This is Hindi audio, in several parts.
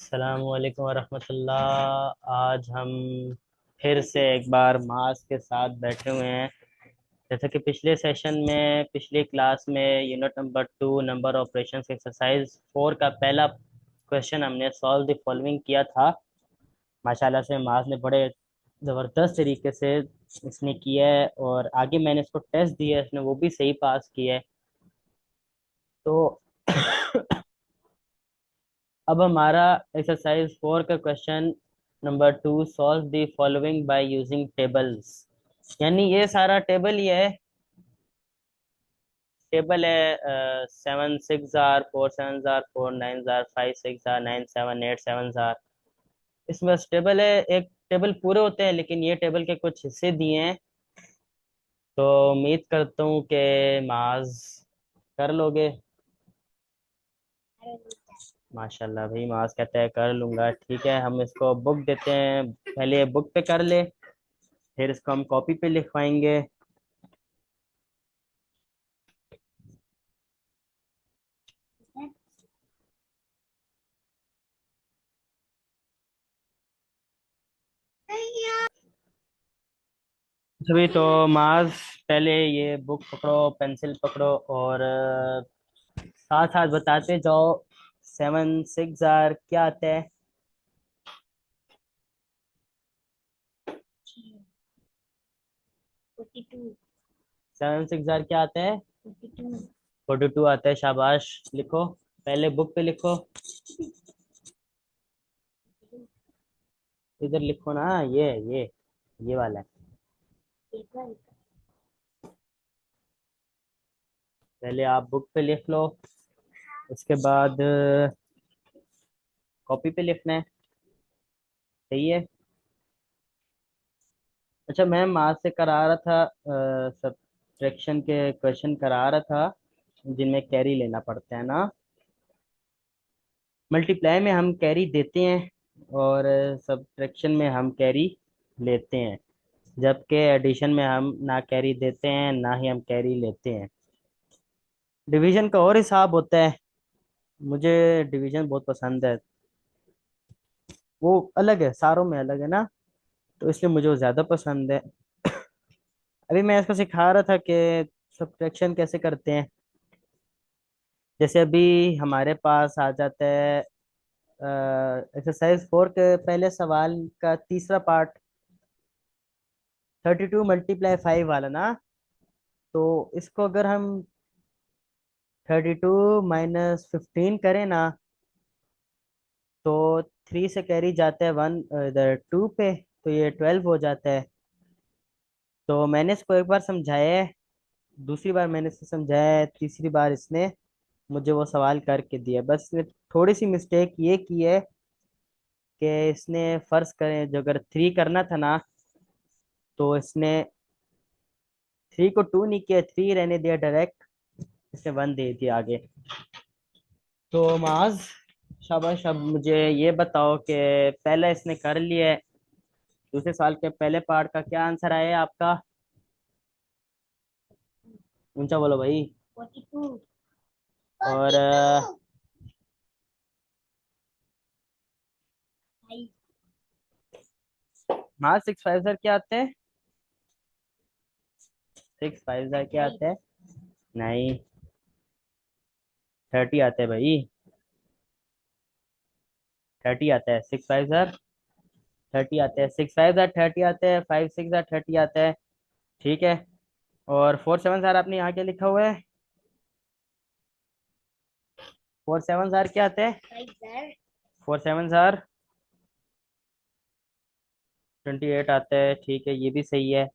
अस्सलामुअलैकुम वरहमतुल्लाह। आज हम फिर से एक बार मास के साथ बैठे हुए हैं। जैसे कि पिछले सेशन में, पिछली क्लास में unit number 2 number operations exercise 4 का पहला क्वेश्चन हमने सॉल्व द फॉलोइंग किया था। माशाल्लाह से मास ने बड़े ज़बरदस्त तरीके से इसने किया है, और आगे मैंने इसको टेस्ट दिया है, इसने वो भी सही पास किया है। तो अब हमारा एक्सरसाइज 4 का question number 2, solve the following by using tables. यानी ये सारा टेबल ही है। टेबल है 7 6 4 4 7 4 9 5 6 9 7 8 7 इसमें बस टेबल है। एक टेबल पूरे होते हैं, लेकिन ये टेबल के कुछ हिस्से दिए हैं। तो उम्मीद करता हूँ कि माज कर लोगे। माशाल्लाह भाई, माज कहता है कर लूंगा। ठीक है, हम इसको बुक देते हैं। पहले ये बुक पे कर ले, फिर इसको हम कॉपी पे लिखवाएंगे। सभी तो माज, पहले ये बुक पकड़ो, पेंसिल पकड़ो, और साथ साथ बताते जाओ। 7 6 क्या आता है? 7 6 क्या आता है? 42 आता है। शाबाश, लिखो। पहले बुक पे लिखो, इधर लिखो ना। ये वाला है। पहले आप बुक पे लिख लो, उसके बाद कॉपी पे लिखना है। सही है। अच्छा, मैम आज से करा रहा था, सब्ट्रैक्शन के क्वेश्चन करा रहा था, जिनमें कैरी लेना पड़ता है ना। मल्टीप्लाई में हम कैरी देते हैं, और सब्ट्रैक्शन में हम कैरी लेते हैं। जबकि एडिशन में हम ना कैरी देते हैं, ना ही हम कैरी लेते हैं। डिवीजन का और हिसाब होता है। मुझे डिवीजन बहुत पसंद है। वो अलग है, सारों में अलग है ना, तो इसलिए मुझे वो ज़्यादा पसंद है। अभी मैं इसको सिखा रहा था कि सब्ट्रैक्शन कैसे करते हैं। जैसे अभी हमारे पास आ जाता है एक्सरसाइज 4 के पहले सवाल का तीसरा पार्ट, 32 × 5 वाला ना। तो इसको अगर हम 32 - 15 करें ना, तो 3 से कैरी जाता है 1 इधर 2 पे, तो ये 12 हो जाता है। तो मैंने इसको एक बार समझाया है, दूसरी बार मैंने इसको समझाया है, तीसरी बार इसने मुझे वो सवाल करके दिया। बस इसने थोड़ी सी मिस्टेक ये की है कि इसने फर्ज करें, जो अगर 3 करना था ना, तो इसने 3 को 2 नहीं किया, 3 रहने दिया डायरेक्ट। इसने 1 दे दिया आगे। तो माज, शाबाश। अब मुझे ये बताओ कि पहले इसने कर लिया है, दूसरे साल के पहले पार्ट का क्या आंसर आया आपका? ऊंचा बोलो भाई। 42। और हाँ, 6 5 क्या आते हैं? 6 5 क्या आते हैं? नहीं, 30 आते हैं भाई। 30 आता है। 6 5 30 आते हैं। 6 5 30 आते हैं। 5 6 30 आते हैं। ठीक है। और 4 7 आपने यहाँ क्या लिखा हुआ है? 4 7 क्या आते हैं? 4 7 28 आते हैं। ठीक है, ये भी सही है।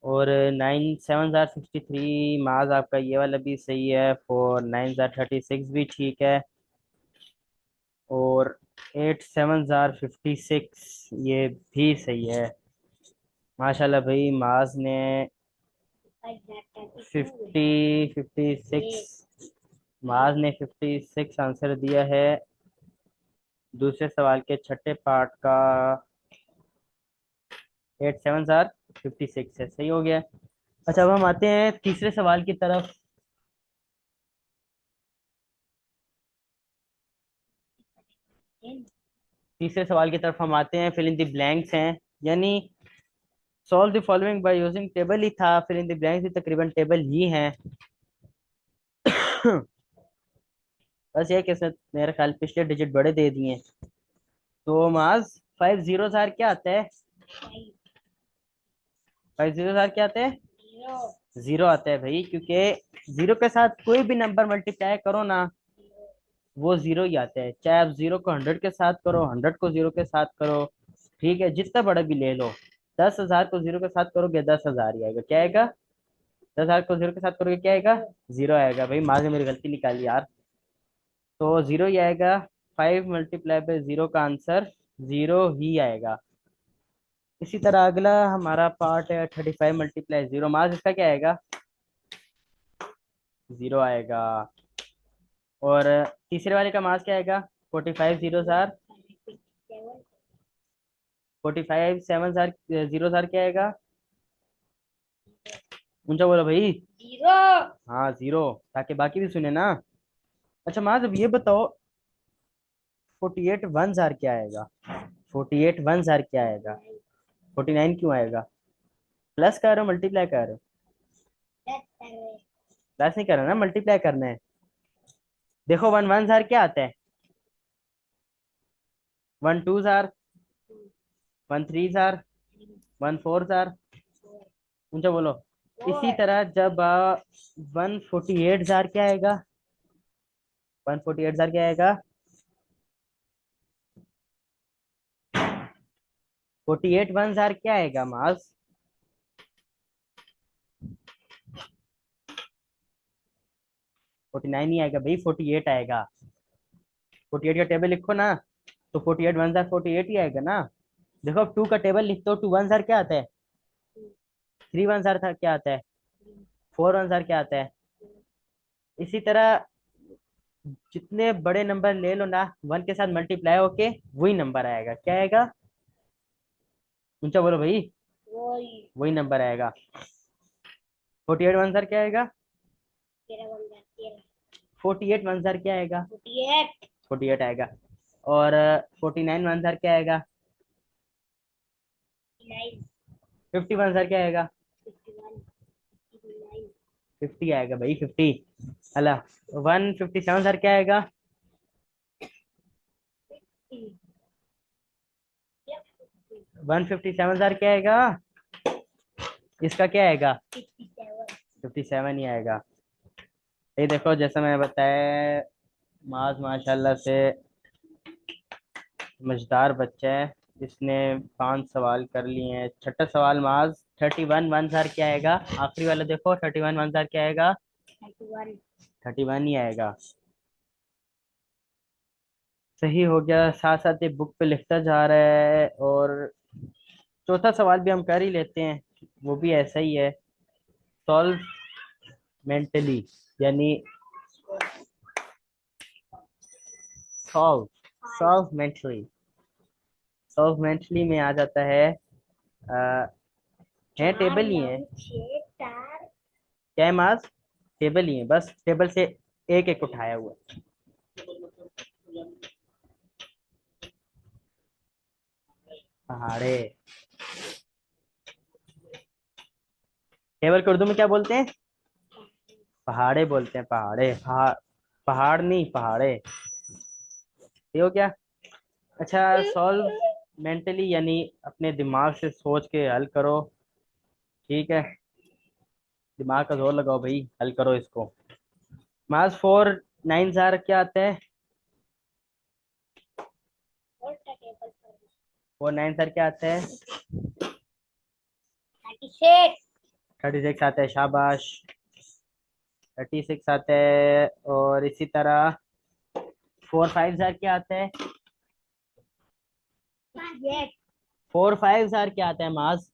और 9 7 63 माज, आपका ये वाला भी सही है। 4 9 36 भी ठीक है। और 8 7 56 ये भी सही है। माशाल्लाह भाई, माज ने 56 माज ने 56 आंसर दिया है। दूसरे सवाल के छठे पार्ट का 8 7 56 है। सही हो गया। अच्छा, अब हम आते हैं तीसरे सवाल की तरफ। तीसरे सवाल की तरफ हम आते हैं। फिल इन द ब्लैंक्स हैं, यानी solve the following by using table ही था। फिल इन द ब्लैंक्स भी तकरीबन टेबल ही हैं। बस ये कि इसमें मेरे ख्याल पिछले डिजिट बड़े दे दिए हैं। तो माज 5 0 क्या आता है? 5 0 क्या आता है? जीरो आता है भाई, क्योंकि जीरो के साथ कोई भी नंबर मल्टीप्लाई करो ना, वो जीरो ही आता है। चाहे आप जीरो को 100 के साथ करो, 100 को जीरो के साथ करो, ठीक है, जितना बड़ा भी ले लो। 10,000 को जीरो के साथ करोगे 10,000 ही आएगा। क्या आएगा? 10,000 को जीरो के साथ करोगे क्या आएगा? जीरो आएगा। भाई माँ ने मेरी गलती निकाली यार। तो जीरो ही आएगा। 5 × 0 का आंसर जीरो ही आएगा। इसी तरह अगला हमारा पार्ट है 35 × 0। मार्क्स इसका क्या आएगा? जीरो आएगा। और तीसरे वाले का मार्क्स क्या आएगा? 45 0 45 7 0 क्या आएगा? ऊंचा बोलो भाई। जीरो। हाँ जीरो, ताकि बाकी भी सुने ना। अच्छा मार्क्स अब ये बताओ, 48 1 क्या आएगा? 48 1 क्या आएगा? 49 क्यों आएगा? प्लस कर रहे हो मल्टीप्लाई कर रहे हो? प्लस नहीं करना ना, मल्टीप्लाई करना है। देखो 1 1 क्या आता है? 1 2 1 3 1 4। ऊंचा बोलो। इसी तरह जब 148 क्या आएगा? 148 क्या आएगा? 48 1 क्या आएगा मास? 49 नहीं आएगा भाई, 48 आएगा। 48 का टेबल लिखो ना, तो 48 1 48 ही आएगा ना। देखो अब 2 का टेबल लिखते हो, 2 1 क्या आता है? 3 1 था क्या आता है? 4 1 क्या आता है? इसी तरह जितने बड़े नंबर ले लो ना, वन के साथ मल्टीप्लाई होके वही नंबर आएगा। क्या आएगा? ऊंचा बोलो भाई। वही नंबर आएगा। 48 1 क्या आएगा? 48 1 क्या आएगा? 48 आएगा। और 49 1 क्या आएगा? 50 1 क्या आएगा? 50 आएगा भाई, 50। अला 157 क्या आएगा? 157 क्या आएगा? इसका क्या आएगा? 57 ही आएगा। ये देखो जैसा मैंने बताया, माज माशाल्लाह से समझदार बच्चा है। इसने 5 सवाल कर लिए हैं। छठा सवाल माज 31 1 क्या आएगा? आखिरी वाला देखो, 31 1 क्या आएगा? 31 ही आएगा। सही हो गया। साथ साथ ये बुक पे लिखता जा रहा है। और चौथा सवाल भी हम कर ही लेते हैं, वो भी ऐसा ही है। सॉल्व मेंटली, यानी solve solve mentally. Solve mentally में आ जाता है। आ, है टेबल ही है। क्या है मास? टेबल ही है, बस टेबल से एक एक उठाया हुआ है। पहाड़े। टेबल को उर्दू में क्या बोलते हैं? पहाड़े बोलते हैं। पहाड़े, पहाड़। पहाड़ नहीं, पहाड़े। ये हो क्या? अच्छा, सॉल्व मेंटली यानी अपने दिमाग से सोच के हल करो। ठीक है, दिमाग का जोर लगाओ भाई, हल करो इसको। मास 4 9 क्या आता है? 4 9 क्या आता है? 36 आता है, शाबाश। 36 आता है। और इसी तरह 4 5 क्या आता है? 4 5 क्या आता है मास?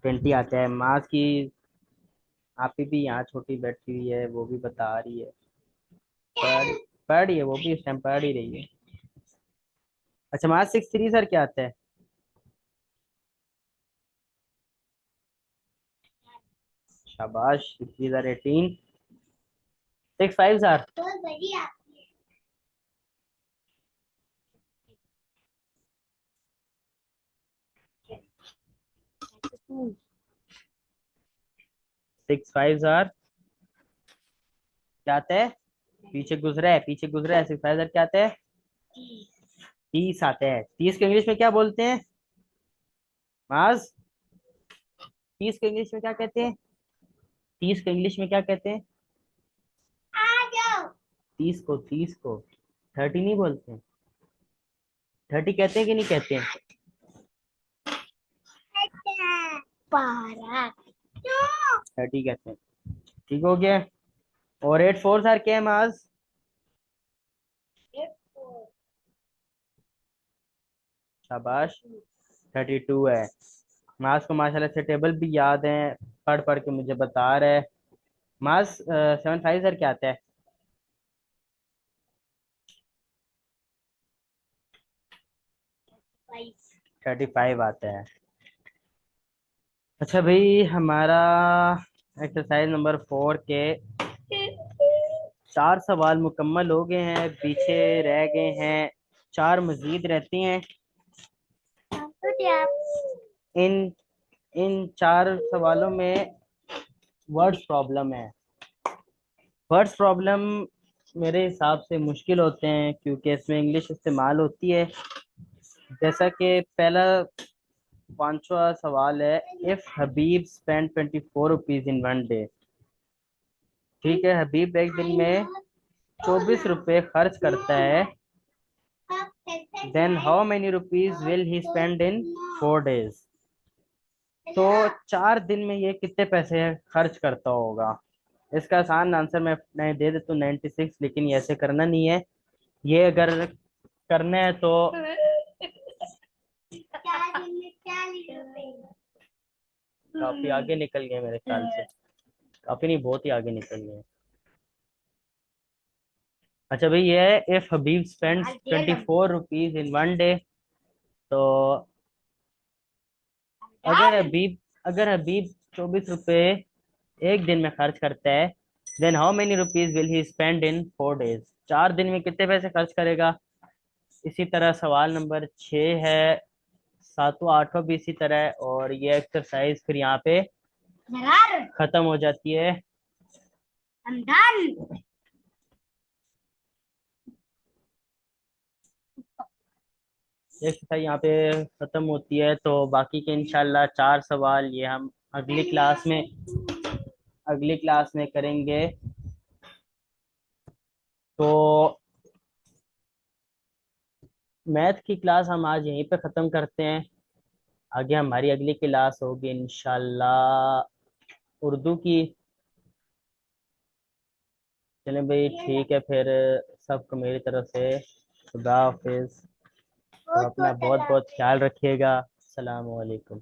20 आता है मास की। आप ही भी यहाँ छोटी बैठी हुई है, वो भी बता रही है। पढ़ पढ़ रही है वो भी, इस टाइम पढ़ ही रही है। अच्छा मास 6 3 क्या आता है? शाबाश, 6 3 18। 6 5 सर। सिक्स फाइव आर क्या आता है? पीछे गुजरा है, पीछे गुजरा है। सिक्स फाइव आर क्या आता है? 30 आते हैं। 30 को इंग्लिश में क्या बोलते हैं माज? 30 को इंग्लिश में क्या कहते हैं? 30 को इंग्लिश में क्या कहते हैं? 30 को 30 नहीं बोलते हैं। 30 कहते हैं कि नहीं कहते हैं? 30 कहते हैं। ठीक हो गया। और 8 4 सर क्या है माज? शाबाश। 32 है। माज को माशाल्लाह से टेबल भी याद है, पढ़ पढ़ के मुझे बता रहा है। माज 7 5 सर क्या आता है? 35 आता है। अच्छा भाई, हमारा एक्सरसाइज नंबर 4 के 4 सवाल मुकम्मल हो गए हैं, पीछे रह गए हैं 4 मजीद रहती हैं। इन इन 4 सवालों में वर्ड्स प्रॉब्लम है। वर्ड्स प्रॉब्लम मेरे हिसाब से मुश्किल होते हैं क्योंकि इसमें इंग्लिश इस्तेमाल होती है। जैसा कि पहला 5वां सवाल है, if Habib spend 24 rupees in one day. ठीक है, हबीब एक दिन में 24 रुपए खर्च करता है, then how many rupees will he spend in 4 days. तो 4 दिन में ये कितने पैसे खर्च करता होगा? इसका आसान आंसर मैं दे देता हूँ 96, लेकिन ये ऐसे करना नहीं है। ये अगर करना है तो काफी आगे निकल गए मेरे ख्याल से। काफी नहीं, बहुत ही आगे निकल गए। अच्छा भाई, ये है if Habib spends 24 rupees in one day. तो अगर हबीब 24 रुपए एक दिन में खर्च करता है, then how many rupees will he spend in 4 days. 4 दिन में कितने पैसे खर्च करेगा? इसी तरह सवाल नंबर 6 है, सातवां आठवां भी इसी तरह है, और ये एक्सरसाइज फिर यहाँ पे खत्म हो जाती है। एक्सरसाइज यहाँ पे खत्म होती है, तो बाकी के इंशाल्लाह 4 सवाल ये हम अगली क्लास में करेंगे। तो मैथ की क्लास हम आज यहीं पे ख़त्म करते हैं। आगे हमारी अगली क्लास होगी इंशाल्लाह उर्दू की। चलें भाई, ठीक है फिर। सबको मेरी तरफ से खुदा हाफिज। तो अपना बहुत बहुत ख्याल रखिएगा। अस्सलाम वालेकुम।